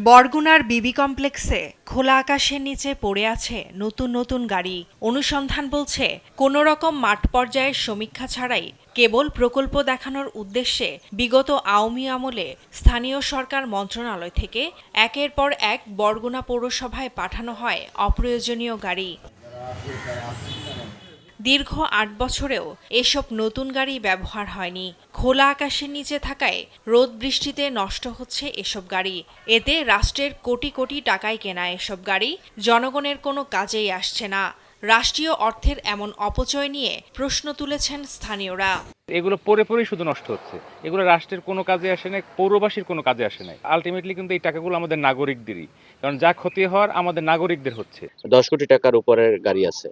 বরগুনার বিবি কমপ্লেক্সে খোলা আকাশের নিচে পড়ে আছে নতুন নতুন গাড়ি। অনুসন্ধান বলছে কোনো রকম মাঠ পর্যায়ের সমীক্ষা ছাড়াই কেবল প্রকল্প দেখানোর উদ্দেশ্যে বিগত আওয়ামী আমলে স্থানীয় সরকার মন্ত্রণালয় থেকে একের পর এক বরগুনা পৌরসভায় পাঠানো হয় অপ্রয়োজনীয় গাড়ি। দীর্ঘ ৮ বছরেও এসব নতুন গাড়ি ব্যবহার হয়নি। খোলা আকাশের নিচে থাকায় রোদ বৃষ্টিতে নষ্ট হচ্ছে এসব গাড়ি। এতে রাষ্ট্রের কোটি কোটি টাকায় কেনা এসব গাড়ি জনগণের কোনো কাজেই আসছে না। রাষ্ট্রীয় অর্থের এমন অপচয় নিয়ে প্রশ্ন তুলেছেন স্থানীয়রা। এগুলো পরে শুধু নষ্ট হচ্ছে। এগুলো রাষ্ট্রের কোনো কাজে আসে না, পৌরবাসীর কোনো কাজে আসে না। আলটিমেটলি কিন্তু এই টাকাগুলো আমাদের নাগরিকদেরই, কারণ যা ক্ষতি হওয়ার আমাদের নাগরিকদের হচ্ছে। 10 কোটি টাকার উপরের গাড়ি আছে।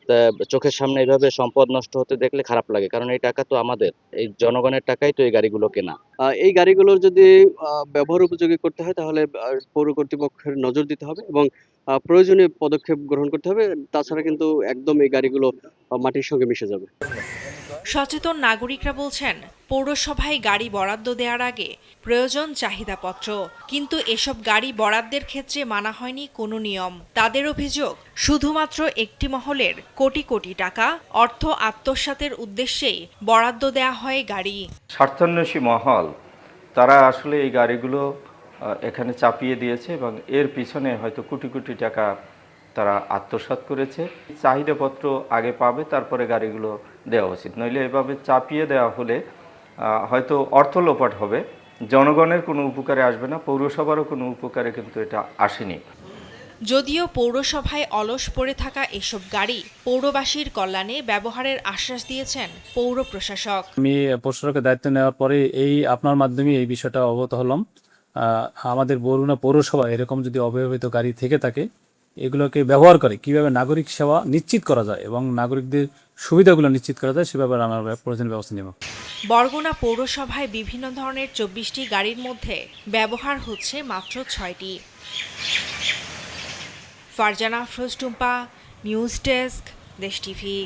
তা চোখের সামনে এইভাবে সম্পদ নষ্ট হতে দেখলে খারাপ লাগে, কারণ এই টাকা তো আমাদের, এই জনগণের টাকাই তো এই গাড়িগুলো কেনা। এই গাড়িগুলোর যদি ব্যবহার উপযোগী করতে হয় তাহলে পৌর কর্তৃপক্ষের নজর দিতে হবে এবং প্রয়োজনীয় পদক্ষেপ গ্রহণ করতে হবে। তাছাড়া কিন্তু একদম এই গাড়িগুলো মাটির সঙ্গে মিশে যাবে। সচেতন নাগরিকরা বলছেন, পৌরসভায় গাড়ি বরাদ্দ দেওয়ার আগে প্রয়োজন চাহিদাপত্র, কিন্তু এসব গাড়ি বরাদ্দের ক্ষেত্রে মানা হয়নি কোনো নিয়ম। তাদের অভিযোগ, শুধুমাত্র একটি মহলের কোটি কোটি টাকা অর্থ আত্মসাতের উদ্দেশ্যেই বরাদ্দ দেয়া হয় গাড়ি। স্বার্থান্বেষী মহল তারা আসলে এই গাড়িগুলো এখানে চাপিয়ে দিয়েছে এবং এর পিছনে হয়তো কোটি কোটি টাকা তারা আত্মসাৎ করেছে। চাহিদাপত্র আগে পাবে, তারপরে গাড়িগুলো দেওয়া উচিত। নইলে এভাবে চাপিয়ে দেওয়া হলে হয়তো অর্থ লোপাট হবে, জনগণের কোনো উপকারে আসবে না, পৌরসভারও কোনো উপকারে কিন্তু এটা আসেনি। যদিও পৌরসভায় অলস পড়ে থাকা এসব গাড়ি পৌরবাসীর কল্যাণে ব্যবহারের আশ্বাস দিয়েছেন পৌর প্রশাসক। আমি পৌরসভার দায়িত্ব নেওয়ার পরে আপনার মাধ্যমে এই বিষয়টা অবগত হলাম। আমাদের বরগুনা পৌরসভা এরকম যদি অব্যবহৃত গাড়ি থেকে থাকে, এগুলোকে ব্যবহার করে কিভাবে নাগরিক সেবা নিশ্চিত করা যায় এবং নাগরিকদের সুবিধাগুলো নিশ্চিত করা যায়, সেভাবে আমরা প্রয়োজনীয় ব্যবস্থা নেব। বরগুনা পৌরসভায় বিভিন্ন ধরনের 24টি গাড়ির মধ্যে ব্যবহার হচ্ছে মাত্র 6টি। ফারজানা আফরোজ টুম্পা, নিউজ ডেস্ক, দেশ টিভি।